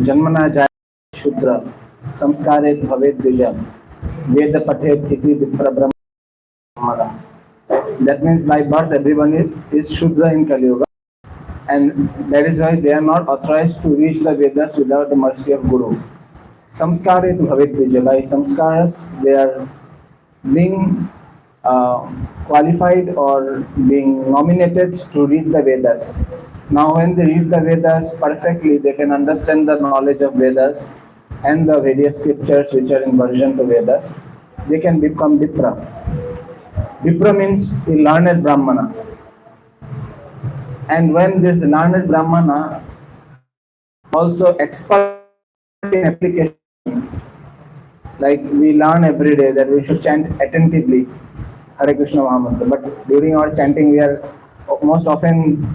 जन्मना जाय शूद्र संस्कारे भवेत् द्विज वेद पठेत् इति विप्र ब्रह्मण. That means by birth everyone is Shudra in Kali Yuga, and that is why they are not authorized to reach the Vedas without the mercy of Guru. Samskare to Bhavet Vijay. By samskaras they are being qualified or being nominated to read the Vedas. Now when they read the Vedas perfectly, they can understand the knowledge of Vedas and the various scriptures which are in version to Vedas. They can become Vipra. Vipra means a learned Brahmana. And when this learned Brahmana also expert in application, like we learn every day that we should chant attentively Hare Krishna Mahamantra, but during our chanting we are most often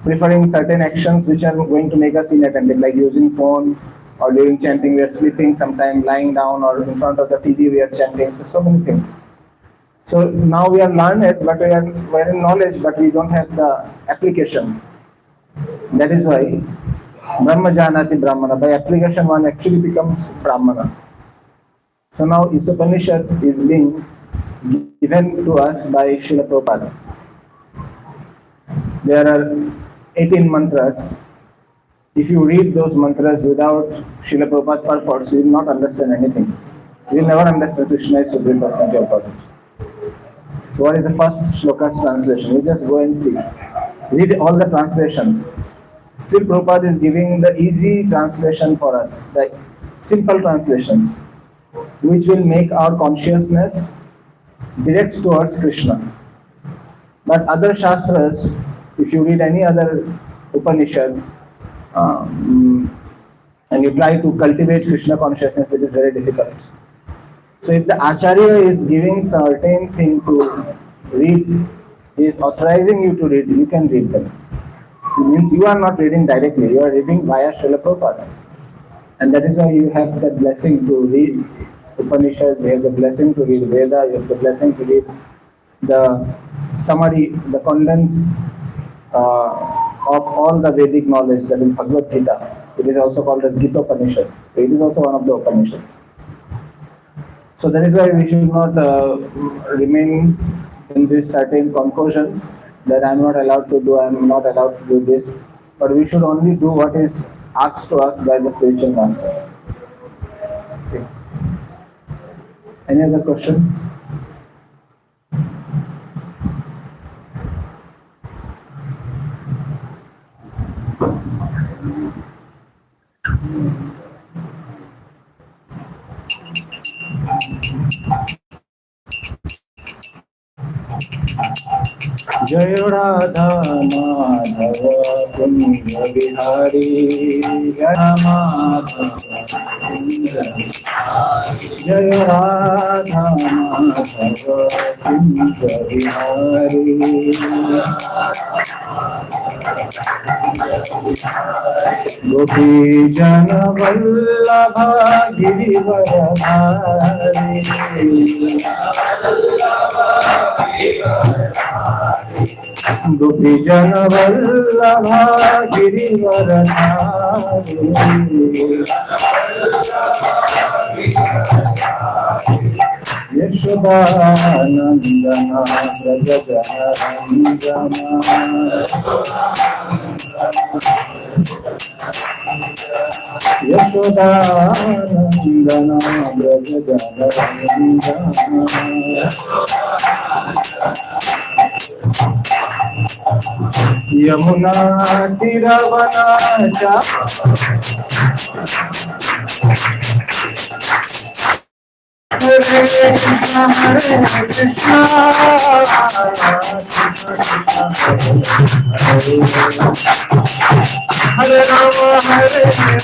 preferring certain actions which are going to make us inattentive, like using phone, or during chanting we are sleeping, sometimes lying down, or in front of the TV we are chanting, so many things. So now we are learned, but we are in knowledge, but we don't have the application. That is why Brahma Janati Brahmana, by application one actually becomes Brahmana. So now Isopanishad is being given to us by Srila Prabhupada. There are 18 mantras. If you read those mantras without Srila Prabhupada purport, you will not understand anything. You will never understand Krishna is Supreme Personality of Godhead. So what is the first shloka's translation? You just go and see. Read all the translations. Still Prabhupada is giving the easy translation for us, like simple translations, which will make our consciousness direct towards Krishna. But other Shastras, if you read any other Upanishad, and you try to cultivate Krishna consciousness, it is very difficult. So if the Acharya is giving certain thing to read, he is authorizing you to read, you can read them. It means you are not reading directly, you are reading via Srila Prabhupada. And that is why you have the blessing to read Upanishads, you have the blessing to read Veda, you have the blessing to read the summary, the condense of all the Vedic knowledge, that is Bhagavad Gita. It is also called as Gita Upanishad. So it is also one of the Upanishads. So that is why we should not remain in these certain conclusions that I am not allowed to do, I am not allowed to do this. But we should only do what is asked to us by the spiritual master. Okay. Any other question? जय राधा माधव कुंज बिहारी जय माधव जय राधा माधव कुंज बिहारी गोपी जन वल्लभ गिरिवरधारी गोपी जन वल्लभ गिरिवरधारी यशोदानंदन व्रज जनरंजन यशोदानंदन व्रज जनरंजन यमुना तीरवनाचा हरे कृष्ण हरे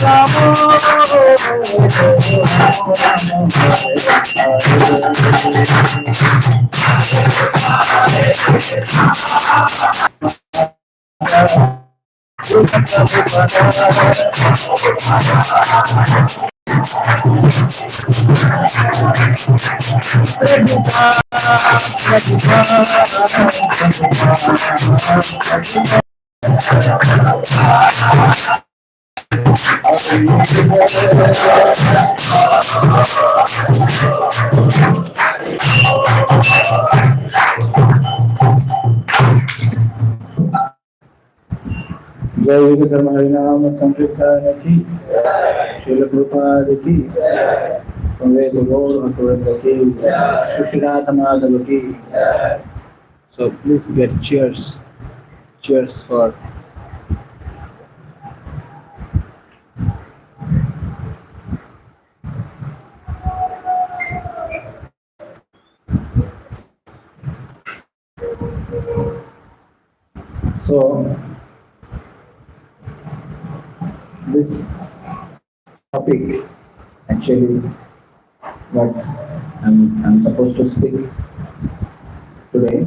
राम जय विवेक धर्म हरिनाम संकीर्तन की, श्रील प्रभुपाद की, संवेद गौर भक्तवृंद की, सुशीलाथ माधव की. So please get cheers. Cheers for. So this topic, actually, what I'm supposed to speak today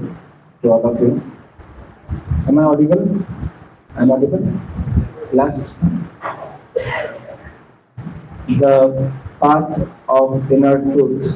to all of you. Am I audible? I'm audible. Last, the path of inner truth.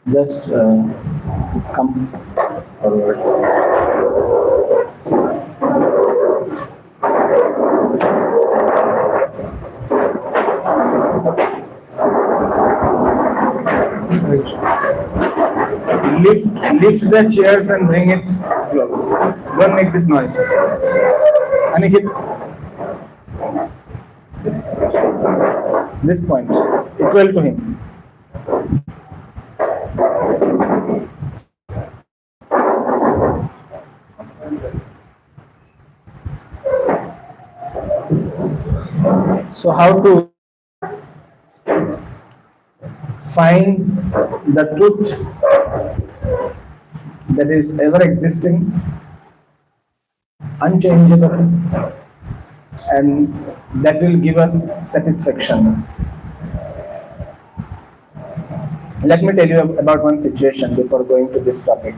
Just come forward. Lift the chairs and bring it close. Don't make this noise. Aniket, this point equal to him. So how to find the truth that is ever existing, unchangeable, and that will give us satisfaction. Let me tell you about one situation before going to this topic.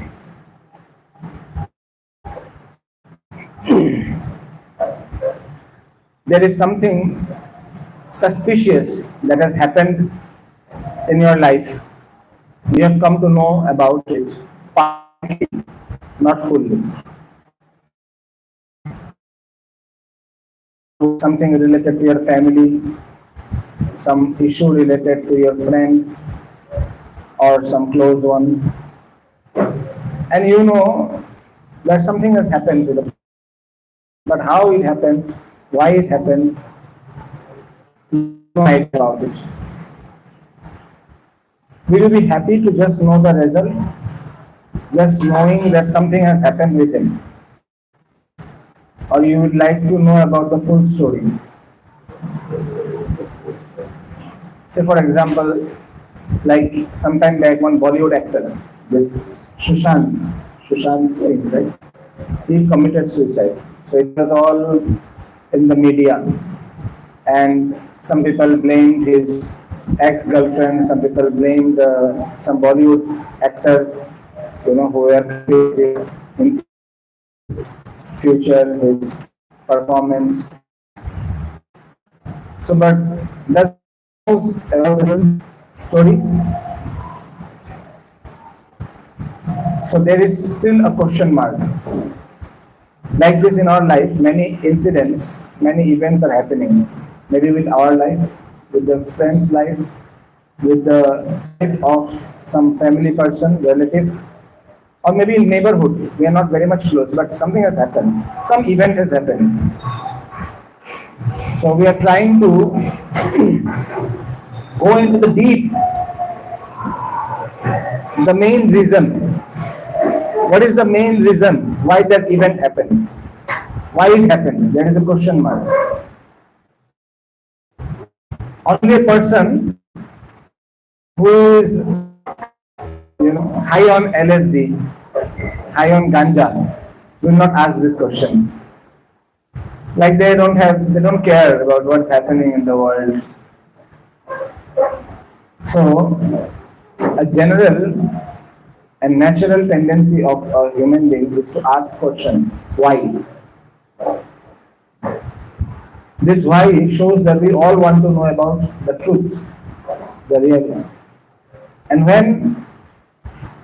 There is something suspicious that has happened in your life. You have come to know about it, partly, not fully. Something related to your family, some issue related to your friend or some close one, and you know that something has happened to them. But how it happened, why it happened, no idea about it. Will you be happy to just know the result, just knowing that something has happened with him? Or you would like to know about the full story? Say for example, like sometime back one Bollywood actor, this Sushant Singh, right? He committed suicide. So it was all in the media, and some people blamed his ex-girlfriend, some people blamed some Bollywood actor, who were creative in future, his performance. So, but that's a story. So there is still a question mark. Like this in our life, many incidents, many events are happening. Maybe with our life, with the friend's life, with the life of some family person, relative, or maybe in neighborhood. We are not very much close, but something has happened. Some event has happened. So we are trying to go into the deep, the main reason. What is the main reason why that event happened? Why it happened? There is a question mark. Only a person who is, high on LSD, high on ganja will not ask this question. Like they don't care about what's happening in the world. So a general and natural tendency of a human being is to ask question, why? This why shows that we all want to know about the truth, the real. And when,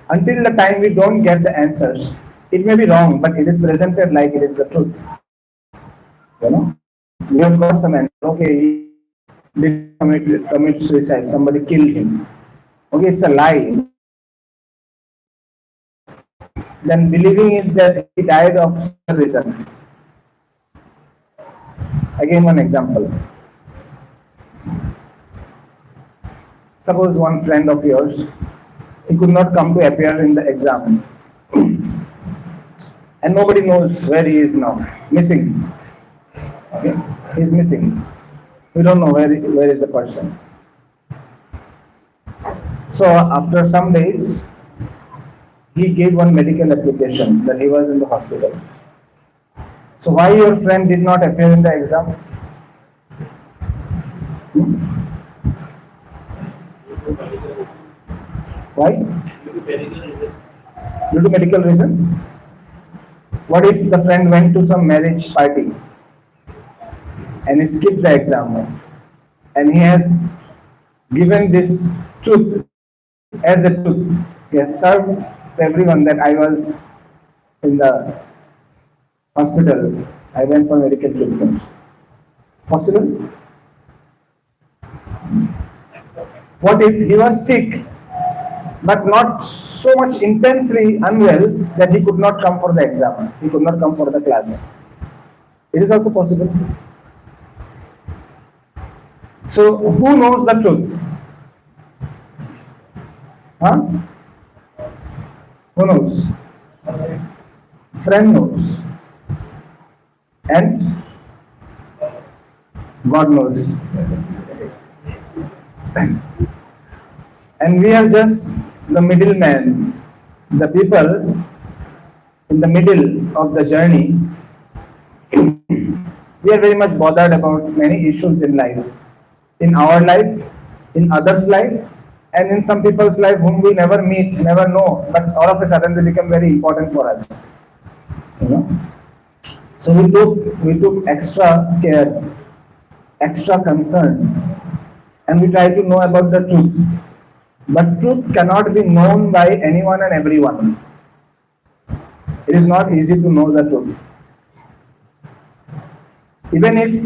until the time we don't get the answers, it may be wrong, but it is presented like it is the truth. You know, we have got some answer. Okay, he did commit suicide. Somebody killed him. Okay, it's a lie. Then believing it that he died of some reason. Again, one example. Suppose one friend of yours, he could not come to appear in the exam, and nobody knows where he is now. Missing. Okay? He's missing. We don't know where is the person. So after some days, he gave one medical application that he was in the hospital. So why your friend did not appear in the exam? Why? Due to medical reasons. What if the friend went to some marriage party and he skipped the exam and he has given this truth as a truth? He has served to everyone that I was in the hospital, I went for medical treatment. Possible? What if he was sick but not so much intensely unwell that he could not come for the exam, he could not come for the class? It is also possible. So who knows the truth? Huh? Who knows? Friend knows. And God knows. And we are just the middleman, the people in the middle of the journey. We are very much bothered about many issues in life, in our life, in others' life, and in some people's life whom we never meet, never know, but all of a sudden they become very important for us. You know? So we took extra care, extra concern, and we try to know about the truth. But truth cannot be known by anyone and everyone. It is not easy to know the truth. Even if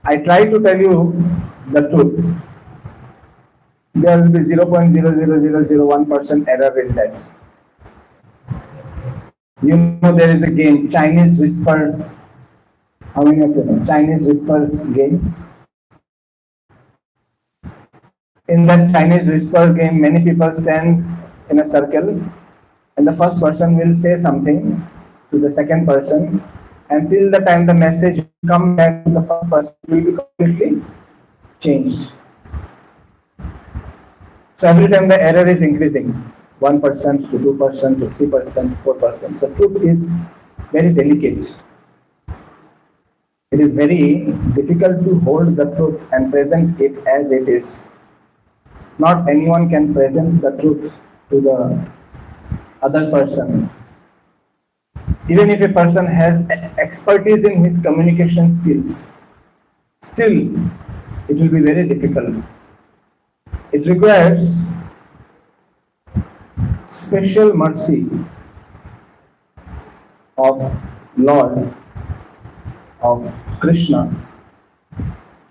I try to tell you the truth, there will be 0.00001% error in that. You know, there is a game, Chinese Whisper. How many of you know Chinese Whispers game? In that Chinese Whisper game, many people stand in a circle, and the first person will say something to the second person, until the time the message comes back to the first person, will be completely changed. So every time the error is increasing, 1% to 2% to 3% 4%. So truth is very delicate. It is very difficult to hold the truth and present it as it is. Not anyone can present the truth to the other person. Even if a person has expertise in his communication skills, still it will be very difficult. It requires special mercy of Lord, of Krishna,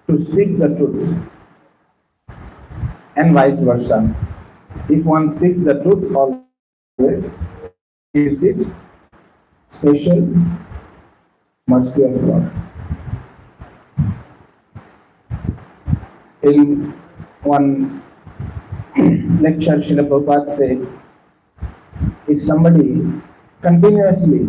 to speak the truth, and vice versa. If one speaks the truth always, he receives special mercy of God. In one lecture, Srila Prabhupada said, if somebody continuously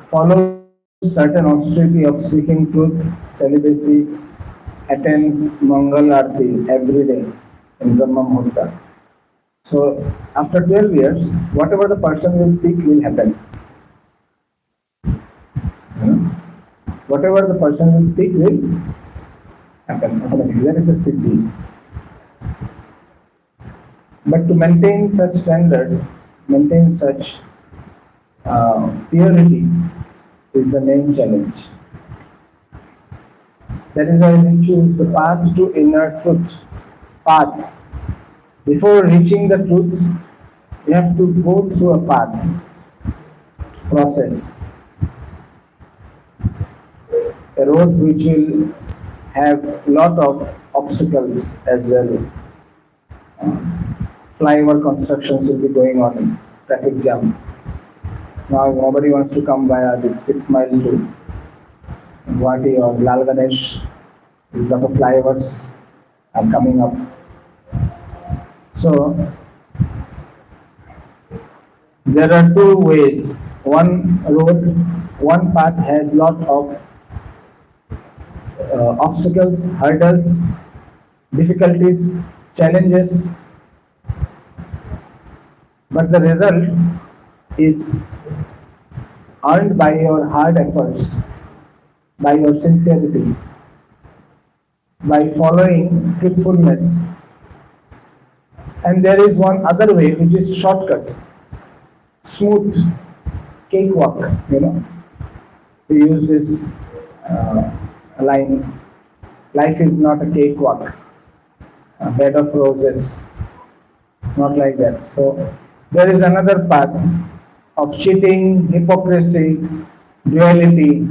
follows certain austerity of speaking truth, celibacy, attends Mangal Aarti every day in Brahma Muhurta, So after 12 years, whatever the person will speak will happen. You know? Whatever the person will speak will happen automatically. That is the siddhi. But to maintain such standard, maintain such purity is the main challenge. That is why we choose the path to inner truth. Path. Before reaching the truth, you have to go through a path, process, a road which will have lot of obstacles as well. Flyover constructions will be going on, traffic jam. Now nobody wants to come via this 6 mile to Guwahati or Lal Ganesh. A lot of flyovers are coming up. So there are two ways. One road, one path has lot of obstacles, hurdles, difficulties, challenges, but the result is earned by your hard efforts, by your sincerity, by following truthfulness. And there is one other way which is shortcut, smooth, cakewalk, We use this line, life is not a cakewalk, a bed of roses, not like that. So there is another path of cheating, hypocrisy, duality,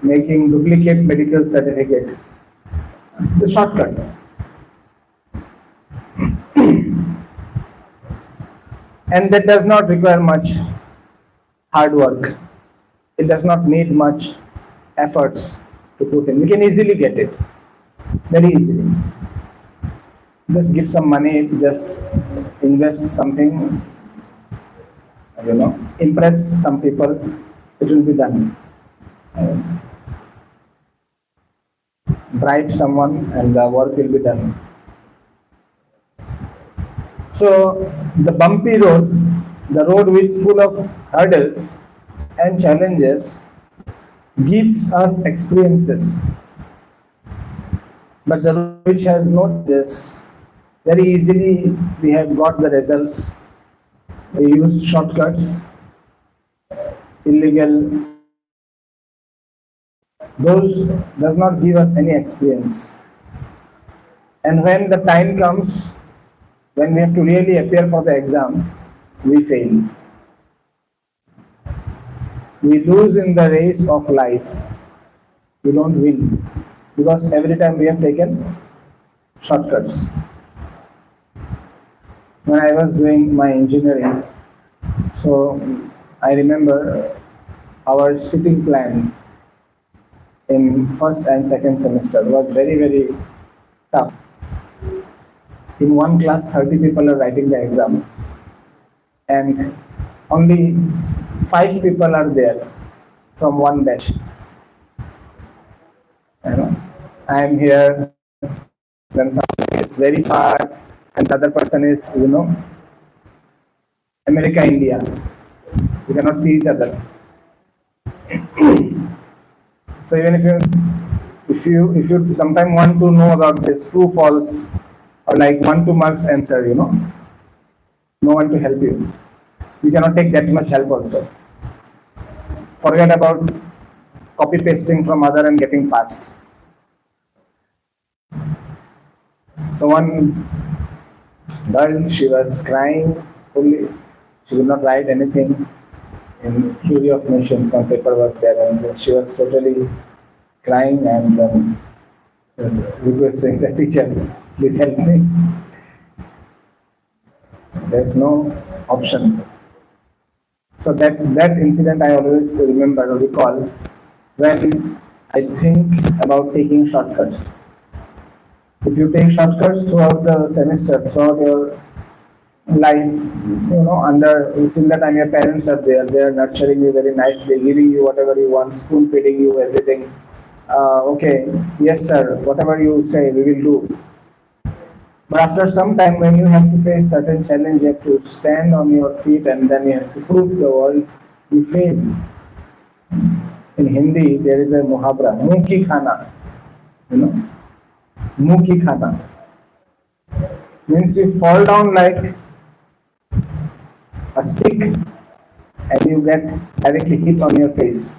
making duplicate medical certificate. The shortcut. And that does not require much hard work. It does not need much efforts to put in. You can easily get it, very easily. Just give some money, just invest something, impress some people, it will be done. Bribe someone and the work will be done. So the bumpy road, the road with full of hurdles and challenges, gives us experiences. But the road which has no this, very easily we have got the results. We use shortcuts, illegal. Those does not give us any experience. And when the time comes, when we have to really appear for the exam, we fail. We lose in the race of life. We don't win because every time we have taken shortcuts. When I was doing my engineering, so I remember our sitting plan in first and second semester was very, very tough. In one class, 30 people are writing the exam, and only 5 people are there from one batch. I am here, then someone is very far, and the other person is, America, India. We cannot see each other. So even if you sometime want to know about this true false or like 1-2 marks answer, no one to help you. You cannot take that much help also. Forget about copy pasting from other and getting passed. So one girl, she was crying fully. She would not write anything. In Fury of Nations, some paper was there, and she was totally crying and was requesting the teacher, please help me. There's no option. So that incident I always remember or recall when I think about taking shortcuts. If you take shortcuts throughout the semester, throughout your life, till the time your parents are there, they are nurturing you very nicely, giving you whatever you want, spoon feeding you everything. Okay, yes sir, whatever you say, we will do. But after some time, when you have to face certain challenge, you have to stand on your feet and then you have to prove the world, you fail. In Hindi, there is a muhabra, muh ki khana, you know, muh ki khana. Means you fall down like a stick and you get directly hit on your face.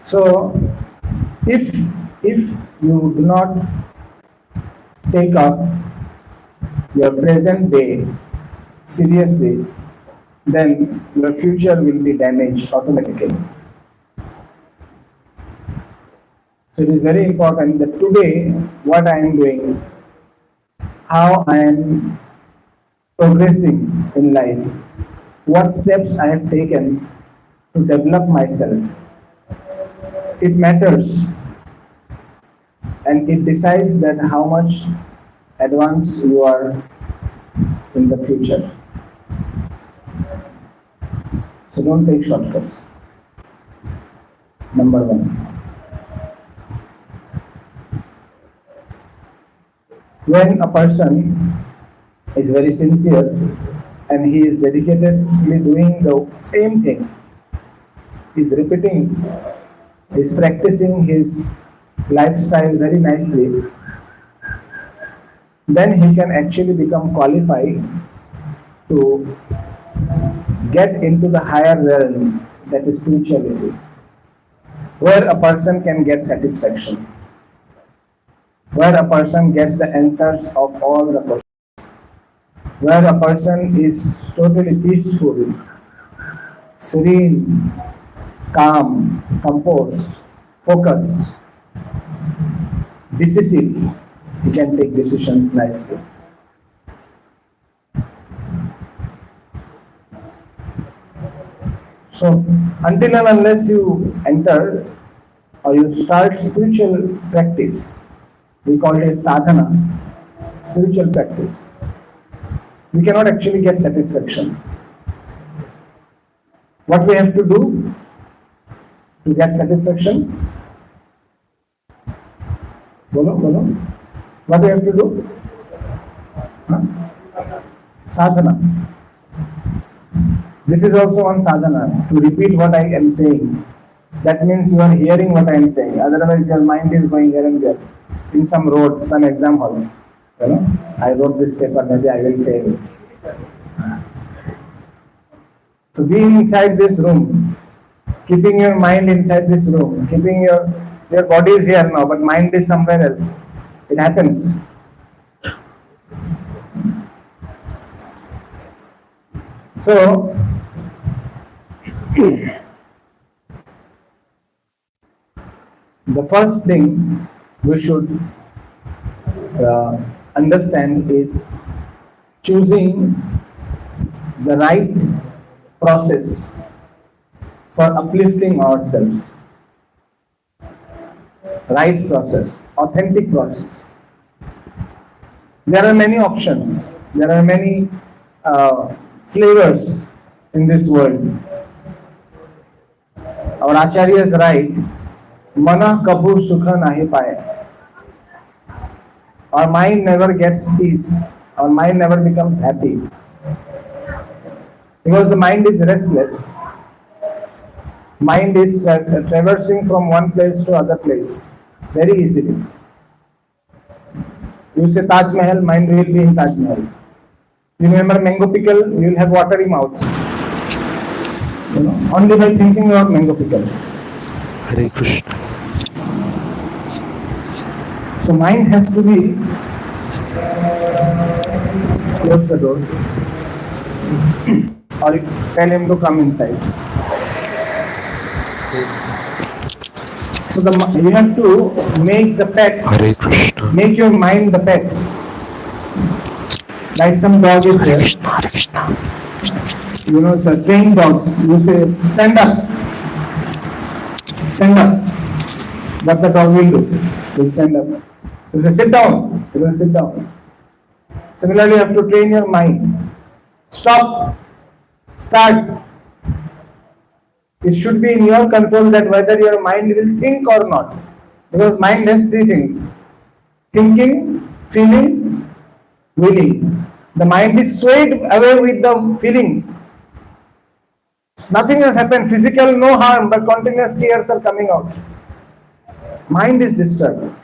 So, if you do not take up your present day seriously, then your future will be damaged automatically. So it is very important that today what I am doing, how I am progressing in life, what steps I have taken to develop myself, it matters and it decides that how much advanced you are in the future. So don't take shortcuts. Number one. When a person is very sincere and he is dedicatedly doing the same thing, he is repeating, he is practicing his lifestyle very nicely, then he can actually become qualified to get into the higher realm, that is spirituality, where a person can get satisfaction, where a person gets the answers of all the questions, where a person is totally peaceful, serene, calm, composed, focused, decisive. He can take decisions nicely. So, until and unless you enter or you start spiritual practice, we call it sadhana, spiritual practice, we cannot actually get satisfaction. What we have to do to get satisfaction? Bolo. What we have to do? Huh? Sadhana. This is also one sadhana, to repeat what I am saying. That means you are hearing what I am saying. Otherwise, your mind is going here and there. In some road, some exam hall. You know, I wrote this paper, maybe I will fail. So being inside this room, keeping your mind inside this room, keeping your body is here now, but mind is somewhere else. It happens. So, the first thing we should understand is choosing the right process for uplifting ourselves. Right process, authentic process. There are many options, there are many flavors in this world. Our acharyas write, Mana kabur sukha nahi paye. Our mind never gets peace, our mind never becomes happy. Because the mind is restless. Mind is traversing from one place to other place very easily. You say Taj Mahal, mind will be in Taj Mahal. You remember mango pickle, you will have watery mouth. You know, only by thinking about mango pickle. Hare Krishna. So mind has to be, close the door, or tell him to come inside. So you have to make the pet, Hare Krishna. make your mind the pet. Like some dog is Hare there, Krishna. Hare Krishna. you know, the trained dogs, you say, stand up. Stand up. What the dog will do? He will stand up. You say, sit down. He will sit down. Similarly, you have to train your mind. Stop. Start. It should be in your control that whether your mind will think or not. Because mind has three things. Thinking, feeling, willing. The mind is swayed away with the feelings. Nothing has happened, physical, no harm, but continuous tears are coming out. Mind is disturbed.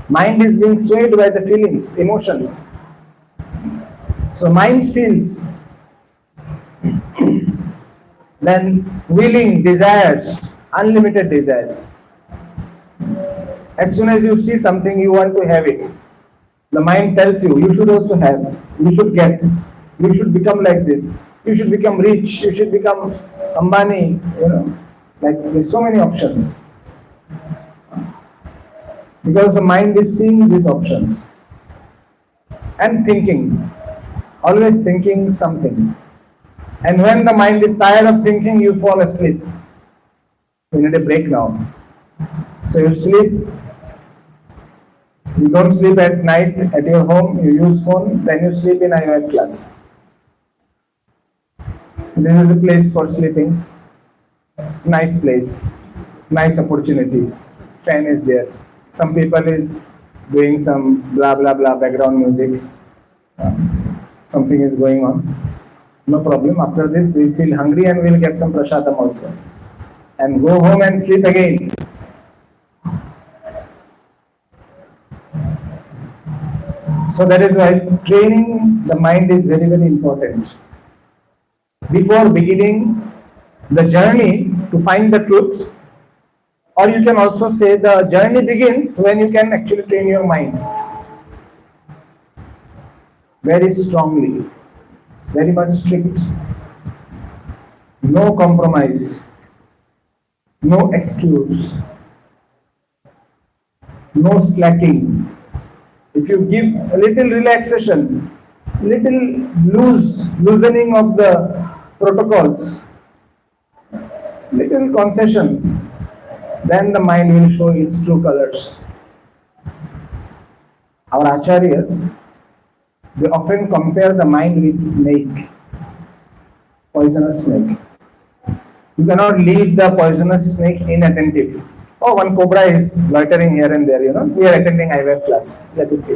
Mind is being swayed by the feelings, emotions. So mind feels, then willing, desires, unlimited desires. As soon as you see something, you want to have it. The mind tells you, you should also have, you should get, you should become like this, you should become rich, you should become Ambani, like there's so many options. Because the mind is seeing these options and thinking, always thinking something. And when the mind is tired of thinking, you fall asleep. You need a break now. So you sleep. You don't sleep at night at your home, you use phone, then you sleep in IOF class. This is a place for sleeping. Nice place, nice opportunity. Fan is there. Some people is doing some blah blah blah background music. Something is going on. No problem. After this, we'll feel hungry and we'll get some prasadam also. And go home and sleep again. So that is why training the mind is very, very important. Before beginning the journey to find the truth, or you can also say the journey begins when you can actually train your mind very strongly, very much strict, no compromise, no excuse, no slacking. If you give a little relaxation, little loosening of the protocols, little concession, then the mind will show its true colors. Our acharyas, they often compare the mind with snake, poisonous snake. You cannot leave the poisonous snake inattentive. Oh, one cobra is loitering here and there, we are attending IVF class. Let it be.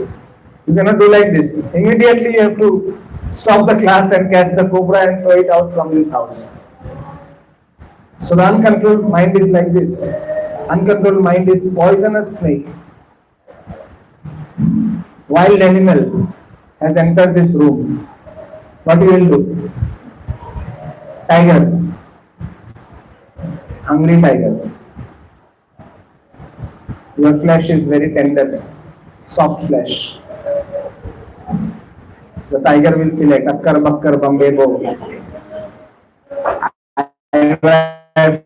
You cannot do like this. Immediately you have to stop the class and catch the cobra and throw it out from this house. So the uncontrolled mind is like this. Uncontrolled mind is poisonous snake. Wild animal has entered this room. What you will do? Tiger. Hungry tiger. Your flesh is very tender, soft flesh. So the tiger will select Akkar, Bakkar, Bombay, Bo. I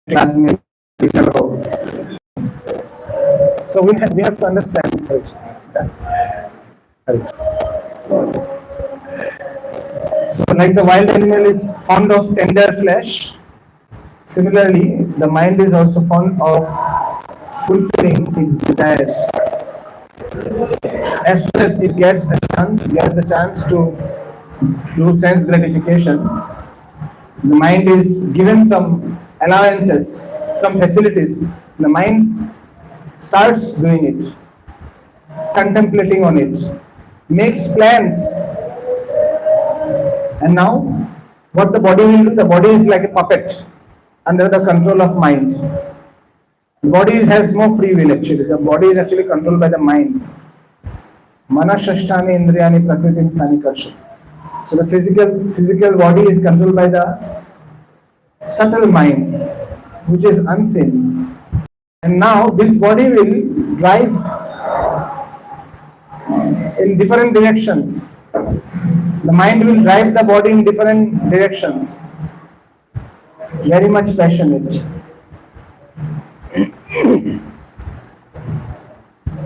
classmate. So we have to understand. So like the wild animal is fond of tender flesh, similarly the mind is also fond of fulfilling its desires. As soon as it gets the chance to do sense gratification, the mind is given some allowances, some facilities. The mind starts doing it, contemplating on it, makes plans. And now, what the body will do? The body is like a puppet under the control of mind. The body has no free will actually. The body is actually controlled by the mind. Manasashtani indriyani prakritim sthani karsha. So the physical body is controlled by the subtle mind, which is unseen. And now this body will drive in different directions. The mind will drive the body in different directions. Very much passionate.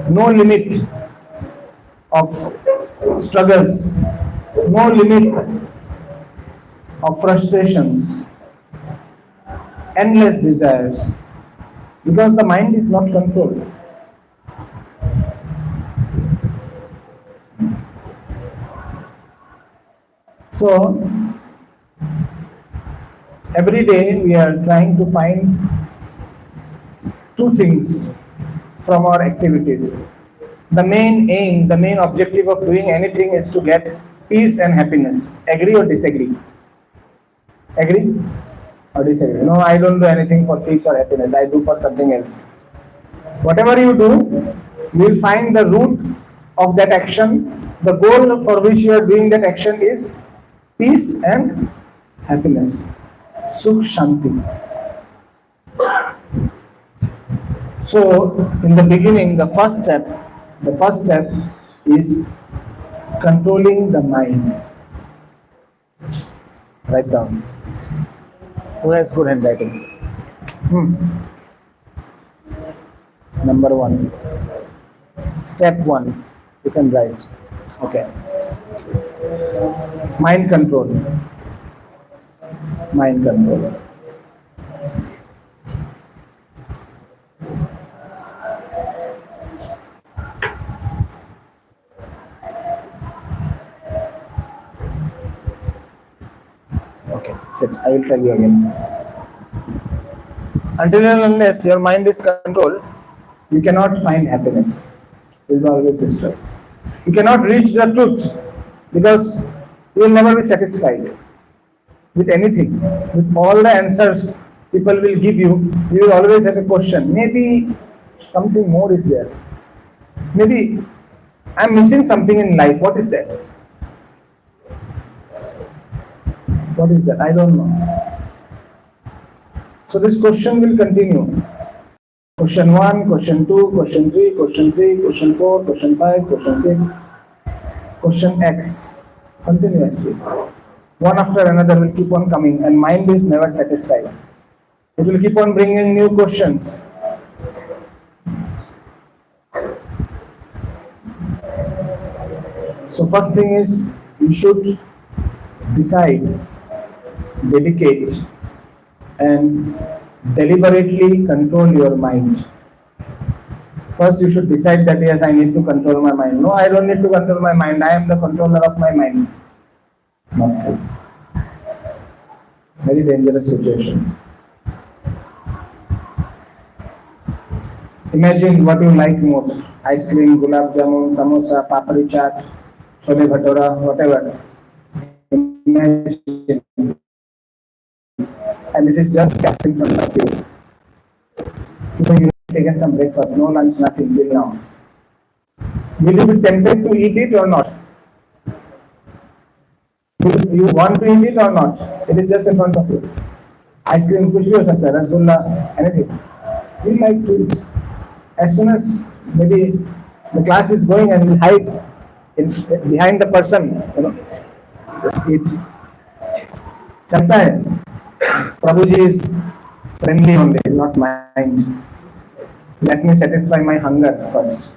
No limit of struggles, no limit of frustrations, endless desires, because the mind is not controlled. So, every day we are trying to find two things from our activities. The main aim, the main objective of doing anything is to get peace and happiness. Agree or disagree? Agree or disagree? No, I don't do anything for peace or happiness. I do for something else. Whatever you do, you will find the root of that action. The goal for which you are doing that action is peace and happiness. Sukh Shanti. So, in the beginning, the first step is controlling the mind. Write down. Who has good handwriting? Number 1. Step 1. You can write. Okay. Mind control. Mind control. Okay, sit. I will tell you again. Until and unless your mind is controlled, you cannot find happiness. You will be always destroyed. You cannot reach the truth because you will never be satisfied with anything. With all the answers people will give you, you will always have a question. Maybe something more is there. Maybe I'm missing something in life. What is that? What is that? I don't know. So this question will continue. Question 1, question 2, question 3, question 3, question 4, question 5, question 6, question X. Continuously. One after another will keep on coming and mind is never satisfied. It will keep on bringing new questions. So first thing is you should decide, dedicate and deliberately control your mind. First you should decide that yes, I need to control my mind. No, I don't need to control my mind. I am the controller of my mind. Not true. Very dangerous situation. Imagine what you like most. Ice cream, gulab jamun, samosa, papri chaat, chole bhatura, whatever. Imagine. And it is just kept in front of you. You have taken some breakfast, no lunch, nothing till now. Will you be tempted to eat it or not? You want to eat it or not? It is just in front of you. Ice cream, kuch bhi ho sakta hai, rasgulla, anything. You like to eat. As soon as maybe the class is going and you hide behind the person, just eat. Chanta hai. Prabhuji is friendly only, not mind. Let me satisfy my hunger first.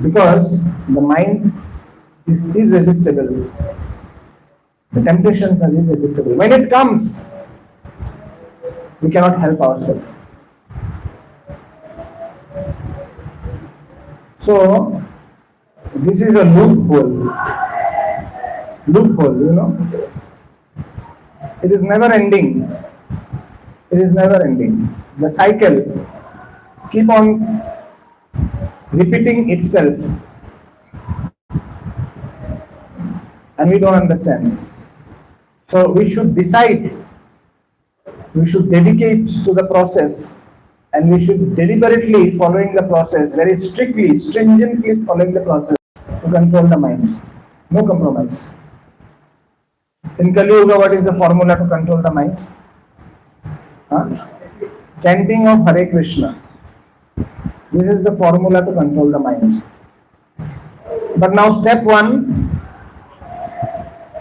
Because the mind is irresistible. The temptations are irresistible. When it comes, we cannot help ourselves. So, this is a loophole. Loophole, It is never ending. It is never ending. The cycle keep on repeating itself. And we don't understand. So we should decide. We should dedicate to the process. And we should deliberately following the process, very strictly, stringently following the process to control the mind. No compromise. In Kali Yuga, what is the formula to control the mind? Chanting of Hare Krishna. This is the formula to control the mind. But now step 1,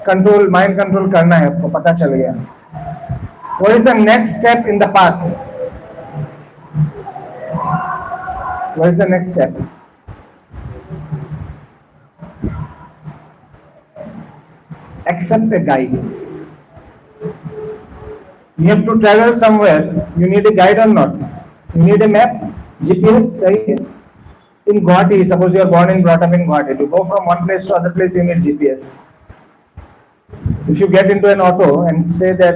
control, mind control करना है आपको पता चल गया. What is the next step in the path? What is the next step? Accept a guide. You have to travel somewhere. You need a guide or not? You need a map, GPS. Sahi? In Guwahati, suppose you are born and brought up in Guwahati. To go from one place to other place, you need GPS. If you get into an auto and say that,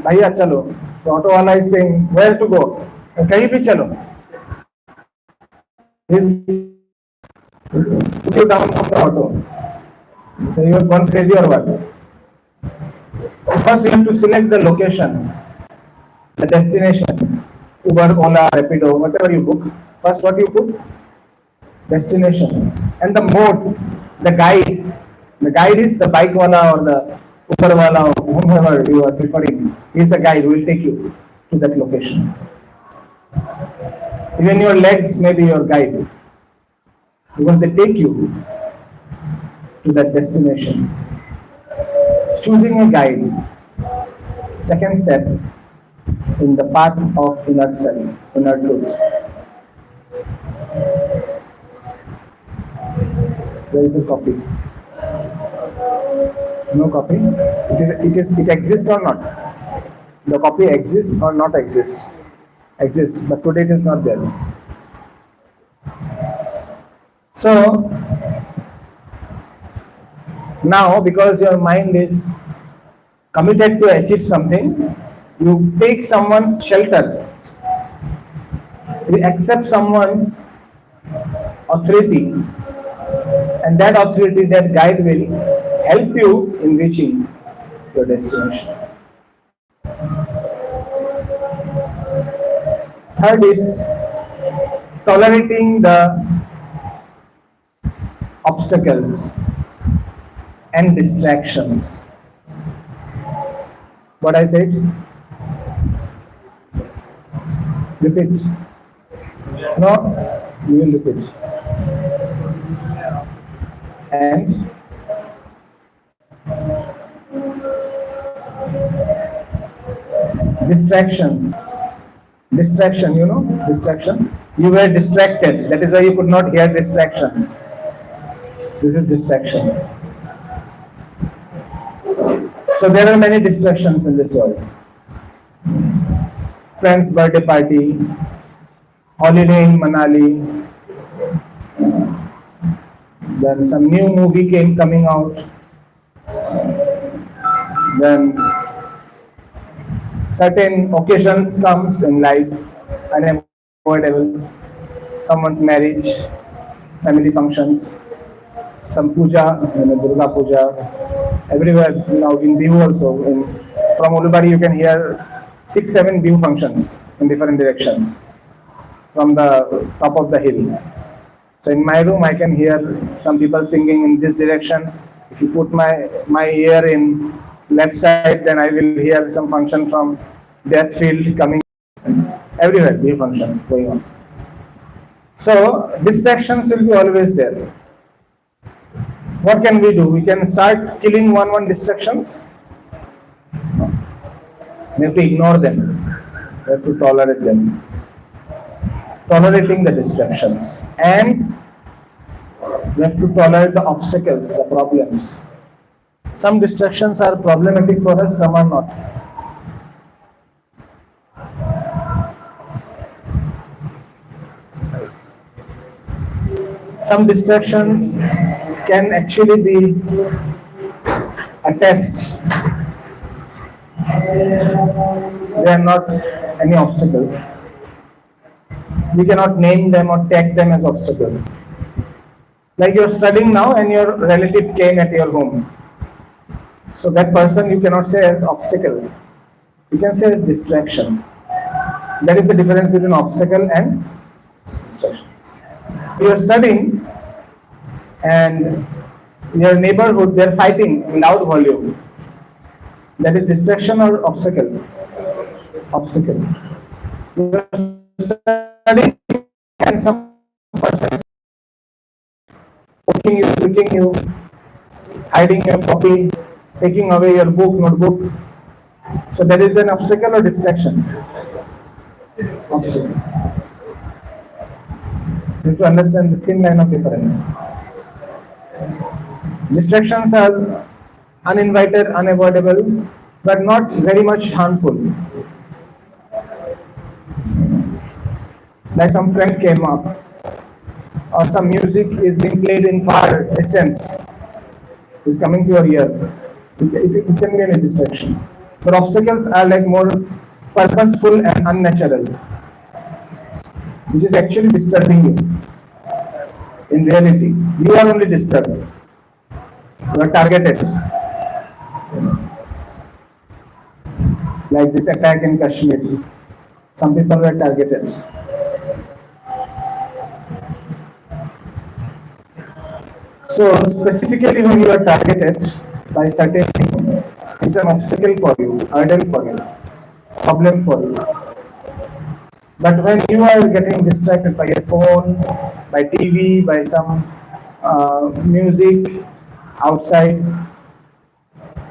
"Bhaiya chalo," the auto wala is saying, "Where to go?" Kahin bhi chalo. This put you down from the auto. So you have gone crazy or what? So first you have to select the location, the destination. Uber, Ola, Rapido, whatever you book. First what you put? Destination. And the mode, the guide. The guide is the bike wala or the Uber wala or whomever you are preferring. He is the guide who will take you to that location. Even your legs may be your guide because they take you to that destination. Choosing a guide. Second step in the path of inner self, inner truth. There is a copy. No copy. It exists or not? The copy exists or not exists? Exists, but today it is not there. So now, because your mind is committed to achieve something, you take someone's shelter. You accept someone's authority, and that authority, that guide will help you in reaching your destination. Third is tolerating the obstacles and distractions. What I said? Repeat. No, you will repeat. And distractions. Distraction, you know, distraction. You were distracted. That is why you could not hear distractions. This is distractions. So there are many distractions in this world. Friend's birthday party, holiday in Manali, then some new movie coming out, then certain occasions comes in life, unavoidable, someone's marriage, family functions, some puja, Durga puja, everywhere now in Bihu also. From Ulubari you can hear 6-7 Bihu functions in different directions from the top of the hill. So in my room I can hear some people singing in this direction. If you put my ear in left side, then I will hear some function from death field coming. Everywhere Bihu function going on. So distractions will be always there. What can we do? We can start killing one distractions. No. We have to ignore them. We have to tolerate them. Tolerating the distractions. And we have to tolerate the obstacles, the problems. Some distractions are problematic for us, some are not. Some distractions can actually be a test. They are not any obstacles. We cannot name them or tag them as obstacles. Like you're studying now and your relative came at your home. So that person you cannot say as obstacle. You can say as distraction. That is the difference between obstacle and distraction. You are studying and your neighborhood, they are fighting in loud volume. That is distraction or obstacle? Obstacle. You are studying and some person is poking you, tricking you, hiding your copy, taking away your book, notebook. So that is an obstacle or distraction? Obstacle. You have to understand the thin line of difference. Distractions are uninvited, unavoidable, but not very much harmful. Like some friend came up, or some music is being played in far distance, is coming to your ear. It can be a distraction. But obstacles are like more purposeful and unnatural, which is actually disturbing you. In reality, you are only disturbed. You are targeted. Like this attack in Kashmir. Some people were targeted. So specifically when you are targeted by certain thing, it's an obstacle for you, hurdle for you, problem for you. But when you are getting distracted by your phone, by TV, by some music outside,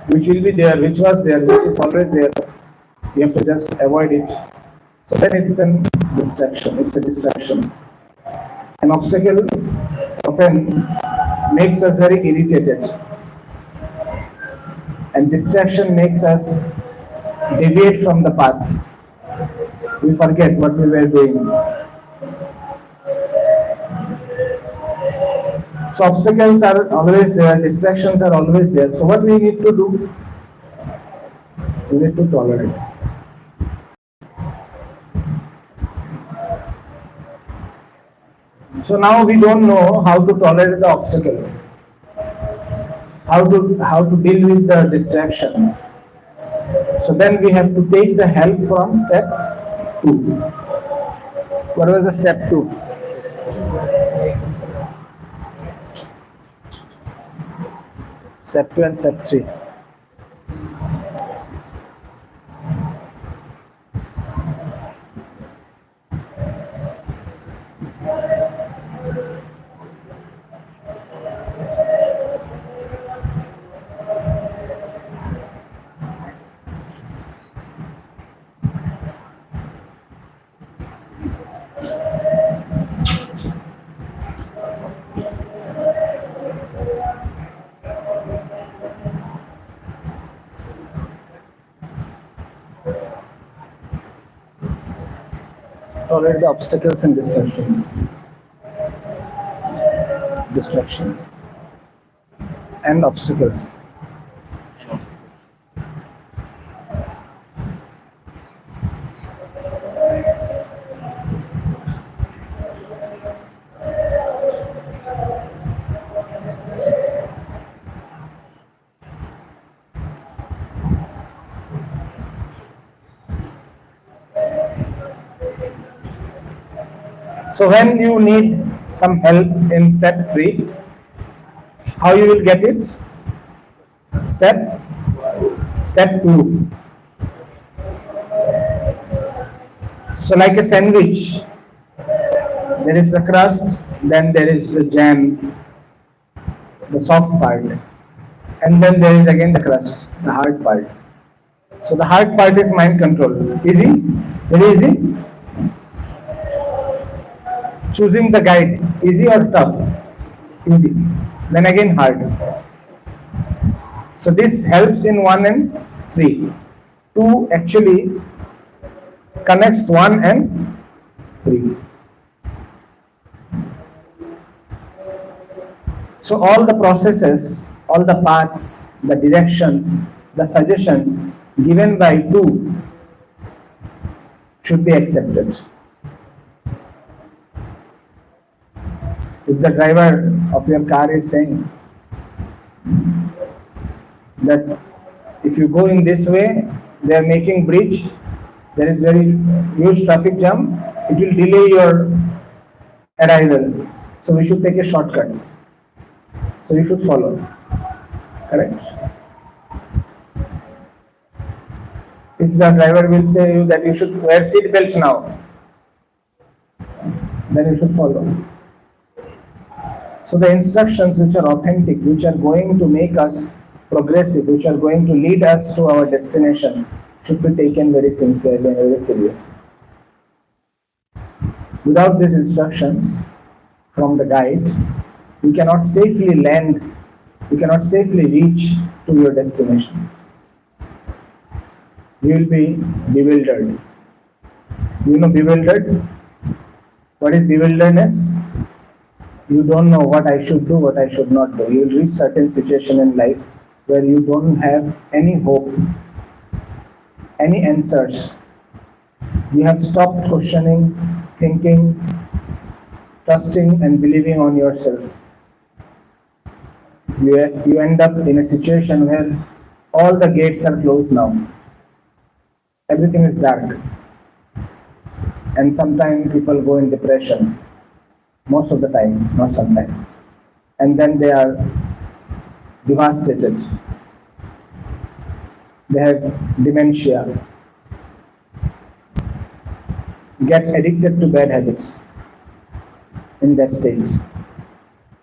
which will be there, which was there, which is always there, you have to just avoid it. So then it's a distraction. It's a distraction. An obstacle often makes us very irritated, and distraction makes us deviate from the path. We forget what we were doing. So obstacles are always there, distractions are always there. So what we need to do? We need to tolerate. So now we don't know how to tolerate the obstacle, how to deal with the distraction. So then we have to take the help from step 2. What was the step 2? Step 2 and step 3. Tolerate the obstacles and distractions. Distractions and obstacles. So when you need some help in step 3, how you will get it? Step 2. So like a sandwich, there is the crust, then there is the jam, the soft part, and then there is again the crust, the hard part. So the hard part is mind control. Easy? Very easy? Choosing the guide, easy or tough? Easy. Then again hard. So this helps in 1 and 3. 2 actually connects 1 and 3. So all the processes, all the paths, the directions, the suggestions given by 2 should be accepted. If the driver of your car is saying that if you go in this way, they are making bridge, there is very huge traffic jam, it will delay your arrival. So we should take a shortcut. So you should follow. Correct? If the driver will say you that you should wear seat belt now, then you should follow. So the instructions which are authentic, which are going to make us progressive, which are going to lead us to our destination, should be taken very sincerely and very seriously. Without these instructions from the guide, you cannot safely land, you cannot safely reach to your destination. You will be bewildered. You know bewildered? What is bewilderness? You don't know what I should do, what I should not do. You will reach certain situation in life where you don't have any hope, any answers. You have stopped questioning, thinking, trusting and believing on yourself. You end up in a situation where all the gates are closed now. Everything is dark. And sometimes people go in depression. Most of the time, not sometimes. And then they are devastated. They have dementia, get addicted to bad habits in that state,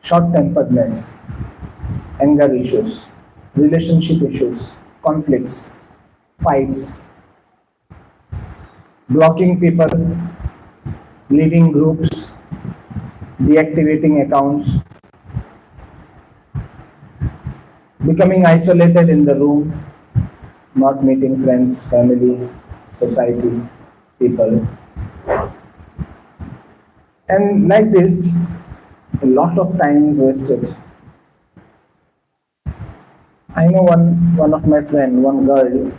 short-temperedness, anger issues, relationship issues, conflicts, fights, blocking people, leaving groups, deactivating accounts, becoming isolated in the room, not meeting friends, family, society, people. And like this, a lot of time is wasted. I know one of my friend, one girl,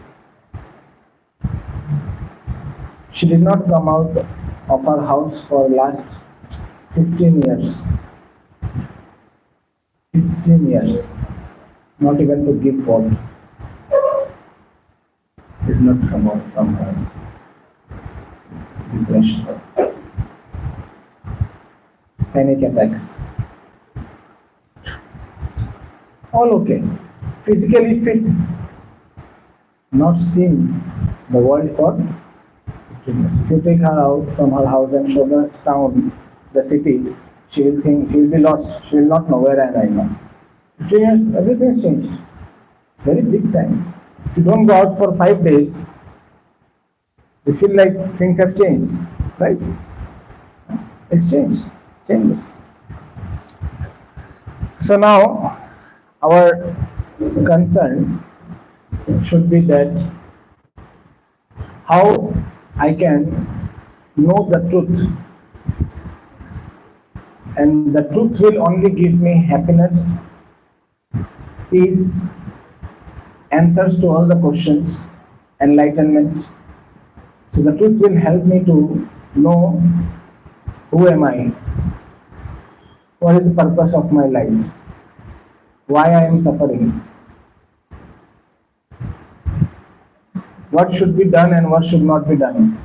she did not come out of her house for last 15 years. 15 years. Not even to give food. Did not come out from her depression. Panic attacks. All okay. Physically fit. Not seen the world for 15 years. If you take her out from her house and show her town, the city, she will think, she will be lost. She will not know where am I now. 15 years, everything has changed. It's very big time. If you don't go out for 5 days, you feel like things have changed, right? It's changed, changes. So now, our concern should be that how I can know the truth, and the truth will only give me happiness, peace, answers to all the questions, enlightenment. So the truth will help me to know who am I, what is the purpose of my life, why I am suffering, what should be done and what should not be done,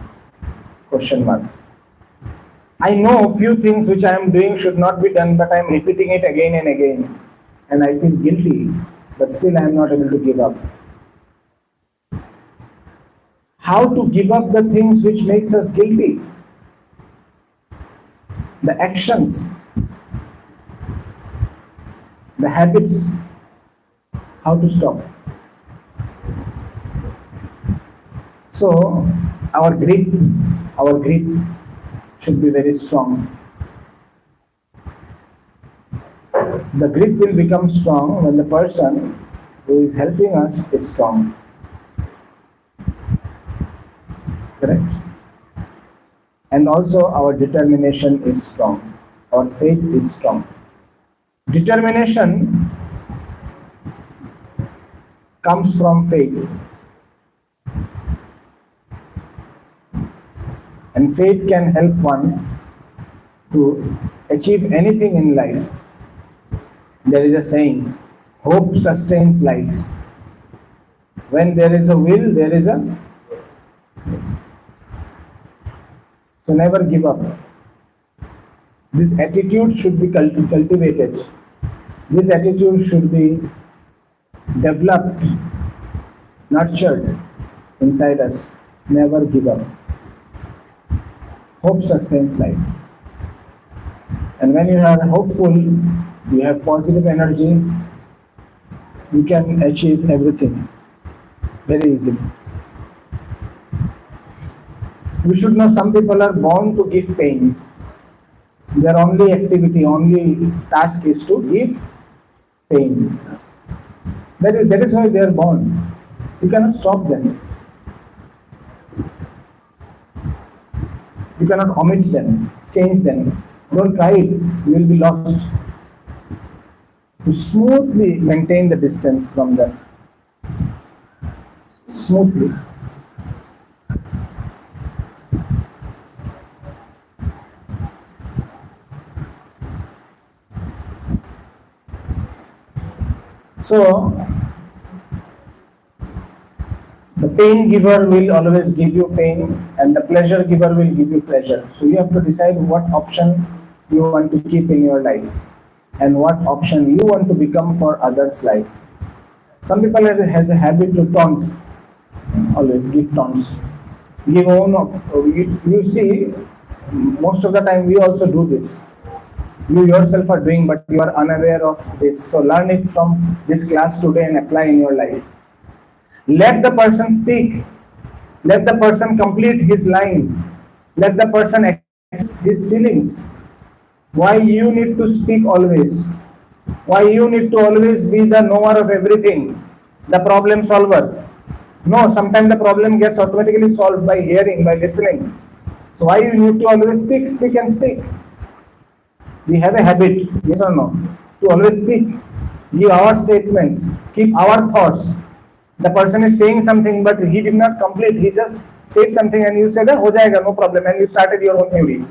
question mark. I know few things which I am doing should not be done, but I am repeating it again and again, and I feel guilty, but still I am not able to give up. How to give up the things which makes us guilty? The actions, the habits, how to stop. So our grip should be very strong. The grip will become strong when the person who is helping us is strong. Correct? And also our determination is strong. Our faith is strong. Determination comes from faith. And faith can help one to achieve anything in life. There is a saying, hope sustains life. When there is a will, there is a... So never give up. This attitude should be cultivated. This attitude should be developed, nurtured inside us. Never give up. Hope sustains life. And when you are hopeful, you have positive energy, you can achieve everything very easily. You should know some people are born to give pain. Their only activity, only task is to give pain. That is why they are born. You cannot stop them. You cannot omit them, change them. Don't try it, you will be lost. To smoothly maintain the distance from them. Smoothly. So the pain giver will always give you pain, and the pleasure giver will give you pleasure. So you have to decide what option you want to keep in your life and what option you want to become for others' life. Some people has a habit to taunt, always give taunts. Give own, you see, most of the time we also do this. You yourself are doing, but you are unaware of this. So learn it from this class today and apply in your life. Let the person speak. Let the person complete his line. Let the person express his feelings. Why you need to speak always? Why you need to always be the knower of everything, the problem solver? No, sometimes the problem gets automatically solved by hearing, by listening. So why you need to always speak, speak and speak? We have a habit, yes or no, to always speak, give our statements, keep our thoughts. The person is saying something, but he did not complete. He just said something, and you said, "Ho jayega, no problem," and you started your own theory,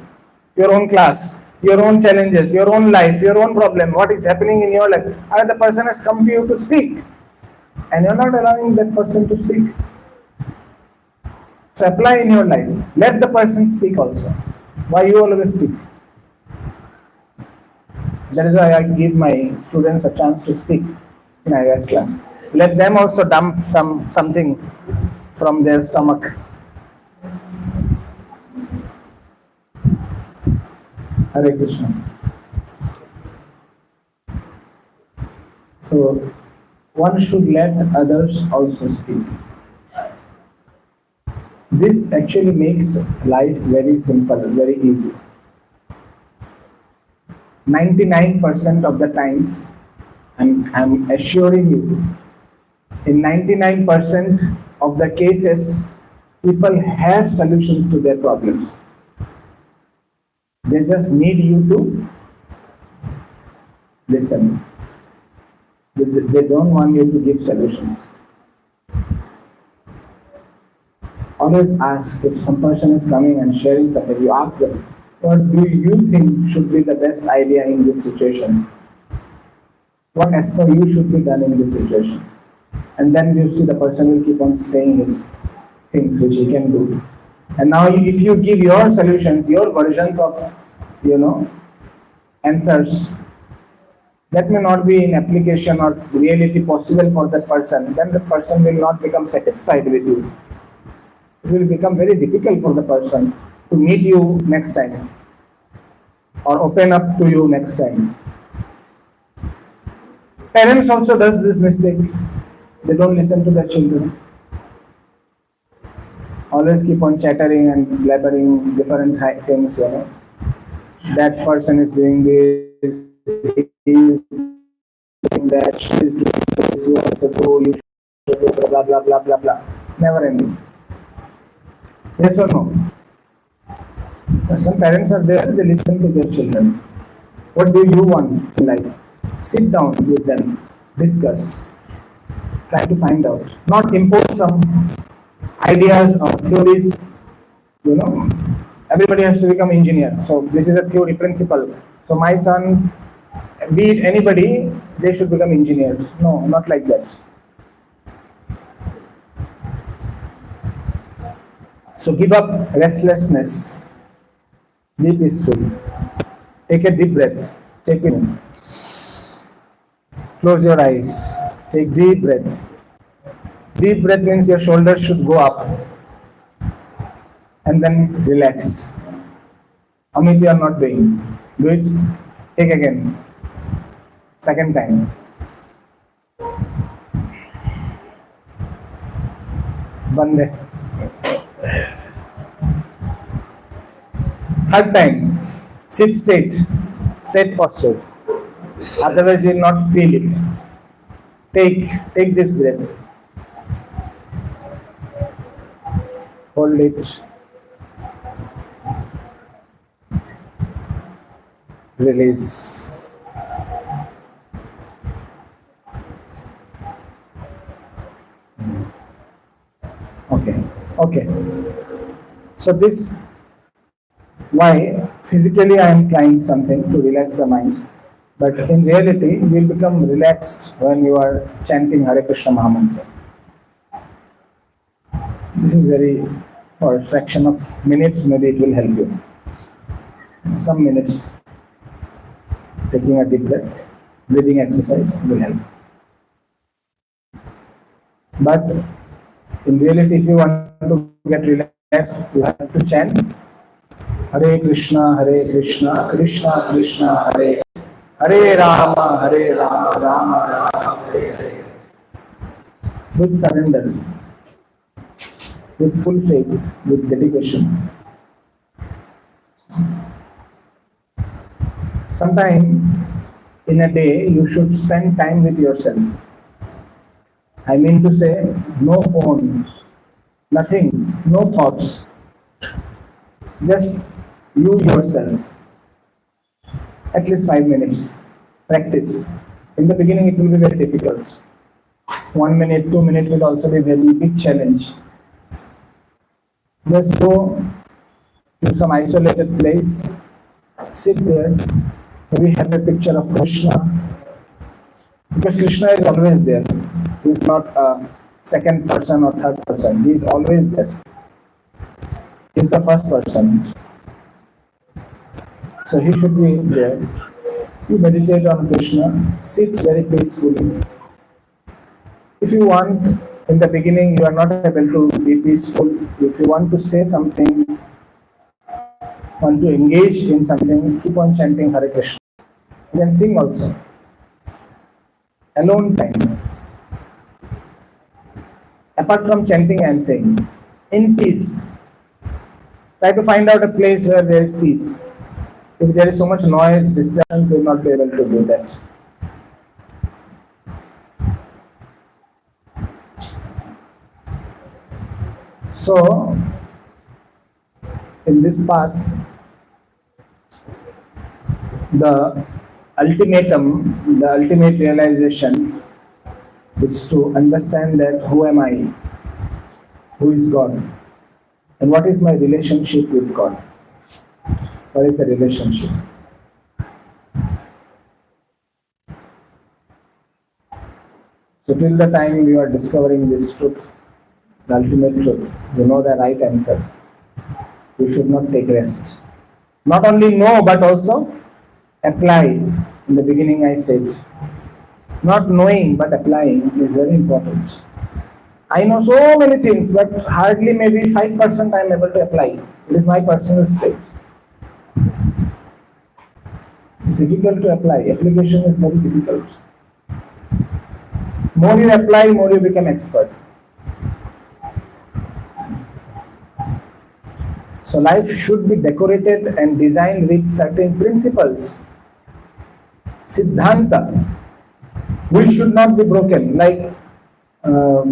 your own class, your own challenges, your own life, your own problem. What is happening in your life? And the person has come to you to speak, and you're not allowing that person to speak. So apply in your life. Let the person speak also. Why you always speak? That is why I give my students a chance to speak in IOS class. Let them also dump something from their stomach. Hare Krishna. So one should let others also speak. This actually makes life very simple, very easy. 99% of the times, I'm assuring you, in 99% of the cases, people have solutions to their problems. They just need you to listen. They don't want you to give solutions. Always ask, if some person is coming and sharing something, you ask them, what do you think should be the best idea in this situation? What as per you should be done in this situation? And then you see the person will keep on saying his things which he can do. And now if you give your solutions, your versions of, answers, that may not be in application or reality possible for that person, then the person will not become satisfied with you. It will become very difficult for the person to meet you next time or open up to you next time. Parents also does this mistake. They don't listen to their children. Always keep on chattering and blabbering different things, That person is doing this, he is doing that, she is doing this, you also do, you should do, blah, blah, blah, blah, blah. Never ending. Yes or no? Some parents are there, they listen to their children. What do you want in life? Sit down with them, discuss, try to find out. Not impose some ideas or theories, Everybody has to become engineer. So this is a theory principle. So my son, be it anybody, they should become engineers. No, not like that. So give up restlessness. Be peaceful. Take a deep breath. Take it in. Close your eyes. Take deep breath. Deep breath means your shoulders should go up. And then relax. Amit, you are not doing. Do it. Take again. Second time. Bande. Third time. Sit straight. Straight posture. Otherwise you will not feel it. Take this breath. Hold it. Release. Okay. So why physically I am trying something to relax the mind. But in reality, you will become relaxed when you are chanting Hare Krishna Mahamantra. This is very, for a fraction of minutes, maybe it will help you. Some minutes, taking a deep breath, breathing exercise will help. But in reality, if you want to get relaxed, you have to chant Hare Krishna, Krishna Krishna, Hare Rama, Rama Rama, Hare Hare. With surrender, with full faith, with dedication. Sometime in a day, you should spend time with yourself. I mean to say, no phone, nothing, no thoughts. Just you yourself. At least 5 minutes. Practice. In the beginning, it will be very difficult. 1 minute, 2 minutes will also be a very big challenge. Just go to some isolated place, sit there, maybe have a picture of Krishna. Because Krishna is always there. He is not a second person or third person. He is always there. He is the first person. So he should be there. You meditate on Krishna, sit very peacefully. If you want, in the beginning you are not able to be peaceful. If you want to say something, want to engage in something, keep on chanting Hare Krishna. You can sing also. Alone time. Apart from chanting, I am saying, in peace. Try to find out a place where there is peace. If there is so much noise, disturbance, you will not be able to do that. So, in this path, the ultimate realization is to understand that who am I, who is God, and what is my relationship with God. What is the relationship? So till the time you are discovering this truth, the ultimate truth, you know the right answer, you should not take rest. Not only know, but also apply. In the beginning I said, not knowing but applying is very important. I know so many things, but hardly maybe 5% I am able to apply. It is my personal state. It's difficult to apply. Application is very difficult. More you apply, more you become expert. So life should be decorated and designed with certain principles. Siddhanta, which should not be broken. Like the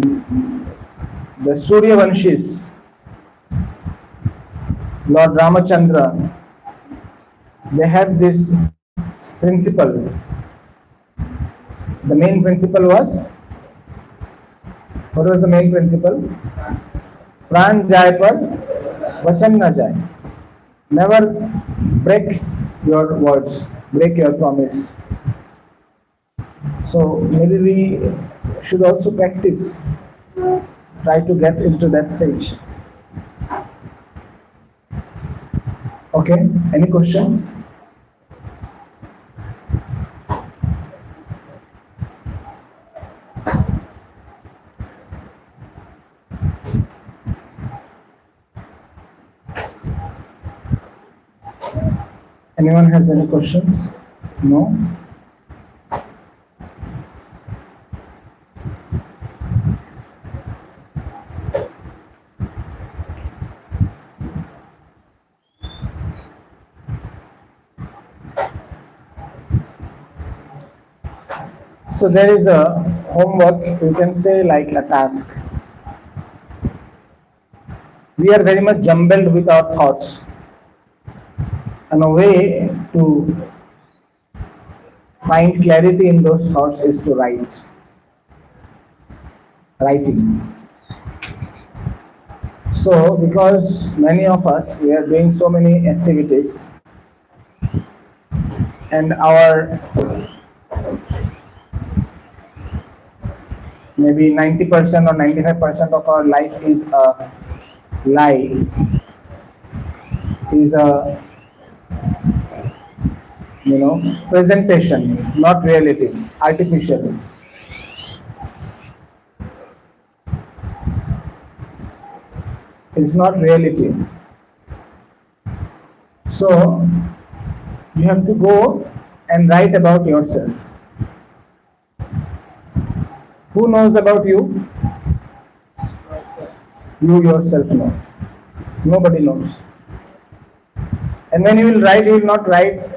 Suryavanshis, Lord Ramachandra, they have this principle. The main principle was, what was the main principle? Pran jai par vachan na jai. Never break your words, break your promise. So maybe we should also practice, try to get into that stage. Okay, any questions? Anyone has any questions? No? So there is a homework, you can say like a task. We are very much jumbled with our thoughts. And a way to find clarity in those thoughts is to write. Writing. So, because many of us, we are doing so many activities, and our maybe 90% or 95% of our life is a lie, is a presentation, not reality, artificial. It's not reality. So you have to go and write about yourself. Who knows about you? You yourself know. Nobody knows. And when you will write, you will not write